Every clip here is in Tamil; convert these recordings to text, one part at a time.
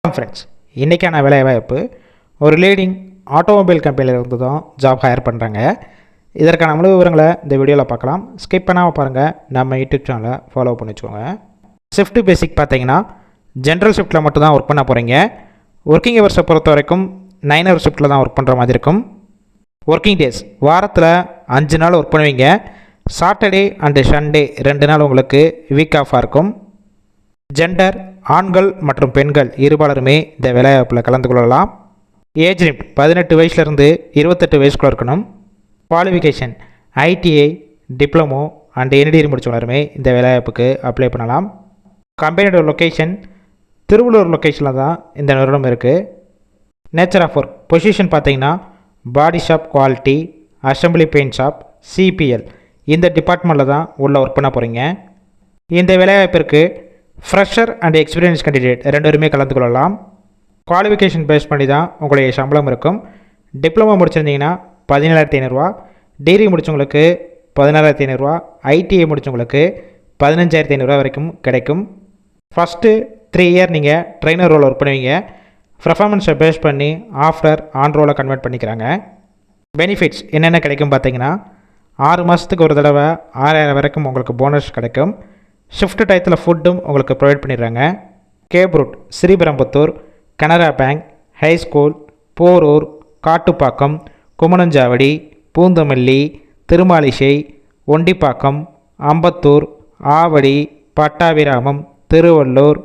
ஃப்ரெண்ட்ஸ், இன்றைக்கான வேலைவாய்ப்பு ஒரு லீடிங் ஆட்டோமொபைல் கம்பெனியிலிருந்து தான் ஜாப் ஹையர் பண்ணுறாங்க. இதற்கான முழு விவரங்களை இந்த வீடியோவில் பார்க்கலாம். ஸ்கிப் பண்ணாமல் பாருங்கள். நம்ம யூடியூப் சேனலை ஃபாலோ பண்ணி வச்சுக்கோங்க. ஷிஃப்ட் பேசிக் பார்த்தீங்கன்னா ஜென்ரல் ஷிஃப்ட்டில் மட்டும் தான் ஒர்க் பண்ண போகிறீங்க. ஒர்க்கிங் ஹவர்ஸை பொறுத்த வரைக்கும் 9 ஹவர் ஷிஃப்ட்டில் தான் ஒர்க் பண்ணுற மாதிரி இருக்கும். ஒர்க்கிங் டேஸ் வாரத்தில் 5 நாள் ஒர்க் பண்ணுவீங்க. சாட்டர்டே அண்டு சண்டே 2 நாள் உங்களுக்கு வீக் ஆஃபாக இருக்கும். ஜெண்டர் ஆண்கள் மற்றும் பெண்கள் இருபாலருமே இந்த வேலைவாய்ப்பில் கலந்து கொள்ளலாம். ஏஜ் லிமிட் 18 வயசுலேருந்து 28 வயசுக்குள்ள இருக்கணும். Qualification ITI, diploma and any degree முடிச்சவங்களுமே இந்த வேலைவாய்ப்புக்கு அப்ளை பண்ணலாம். கம்பெனியோட லொக்கேஷன் திருவள்ளூர் லொக்கேஷனில் தான் இந்த நிறுவனம் இருக்குது. நேச்சர் ஆஃப் ஒர்க் பொசிஷன் பார்த்தீங்கன்னா body shop quality, assembly paint shop, CPL இந்த டிபார்ட்மெண்ட்டில் தான் உள்ள ஒர்க் பண்ண போகிறீங்க. இந்த வேலைவாய்ப்பிற்கு ஃப்ரெஷர் அண்ட் எக்ஸ்பீரியன்ஸ் கேண்டிடேட் 2 பேருமே கலந்து கொள்ளலாம். குவாலிஃபிகேஷன் பேஸ் பண்ணி தான் உங்களுடைய சம்பளம் இருக்கும். டிப்ளமோ முடிச்சிருந்தீங்கன்னா 17,500 ரூபா, டிகிரி முடித்தவங்களுக்கு 16,500 ரூபா, ஐடிஐ முடித்தவங்களுக்கு 15,500 ரூபா வரைக்கும் கிடைக்கும். ஃபஸ்ட்டு 3 இயர் நீங்கள் ட்ரெயினர் ரோல் ஒர்க் பண்ணுவீங்க. பர்ஃபார்மன்ஸை பேஸ் பண்ணி ஆஃப்டர் ஆன் ரோலை கன்வெர்ட் பண்ணிக்கிறாங்க. பெனிஃபிட்ஸ் என்னென்ன கிடைக்கும் பார்த்தீங்கன்னா 6 மாதத்துக்கு ஒரு தடவை 6,000 வரைக்கும் உங்களுக்கு போனஸ் கிடைக்கும். ஷிஃப்ட் டயத்தில் ஃபுட்டும் உங்களுக்கு ப்ரொவைட் பண்ணிடுறாங்க. Cab route Sriperumbudur, Canara bank, high school, Porur, Kattupakkam, Kumananchavadi, Poonamallee, Thirumazhisai, Ondipakkam, Ambattur, Avadi, Pattabiram, Tiruvallur,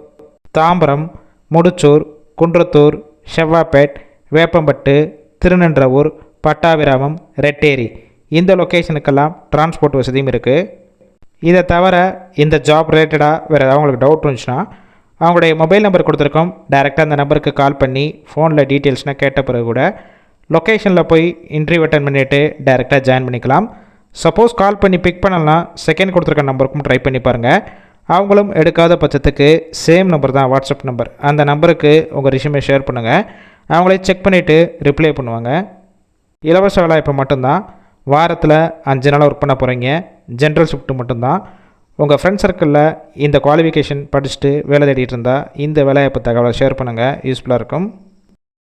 Tambaram, Mudichur, Kundrathur, Sevvapet, Veppampattu, Thirunindravur, Pattabiram, Retteri இந்த லொக்கேஷனுக்கெல்லாம் டிரான்ஸ்போர்ட் வசதியும் இருக்குது. இதை தவிர இந்த ஜாப் ரிலேட்டடாக வேறு ஏதாவது உங்களுக்கு டவுட் இருந்துச்சுன்னா அவங்களுடைய மொபைல் நம்பர் கொடுத்துருக்கோம். டைரெக்டாக அந்த நம்பருக்கு கால் பண்ணி ஃபோனில் டீட்டெயில்ஸ்னால் கேட்ட பிறகு கூட லொக்கேஷனில் போய் இன்டர்வியூ அட்டன் பண்ணிவிட்டு டைரெக்டாக ஜாயின் பண்ணிக்கலாம். சப்போஸ் கால் பண்ணி பிக் பண்ணலாம், செகண்ட் கொடுத்துருக்க நம்பருக்கும் ட்ரை பண்ணி பாருங்கள். அவங்களும் எடுக்காத பட்சத்துக்கு சேம் நம்பர் தான் வாட்ஸ்அப் நம்பர், அந்த நம்பருக்கு உங்கள் ரெஸ்யூமை ஷேர் பண்ணுங்கள். அவங்களே செக் பண்ணிவிட்டு ரிப்ளை பண்ணுவாங்க. இலவச வேலைவாய்ப்பு மட்டும்தான். வாரத்தில் 5 நாள் ஒர்க் பண்ண போகிறீங்க. ஜென்ரல் ஷிஃப்ட்டு மட்டும்தான். உங்கள் ஃப்ரெண்ட் சர்க்கிளில் இந்த குவாலிஃபிகேஷன் படிச்சுட்டு வேலை தேடிட்டு இருந்தால் இந்த வேலைவாய்ப்பு தகவலை ஷேர் பண்ணுங்கள். யூஸ்ஃபுல்லாக இருக்கும்.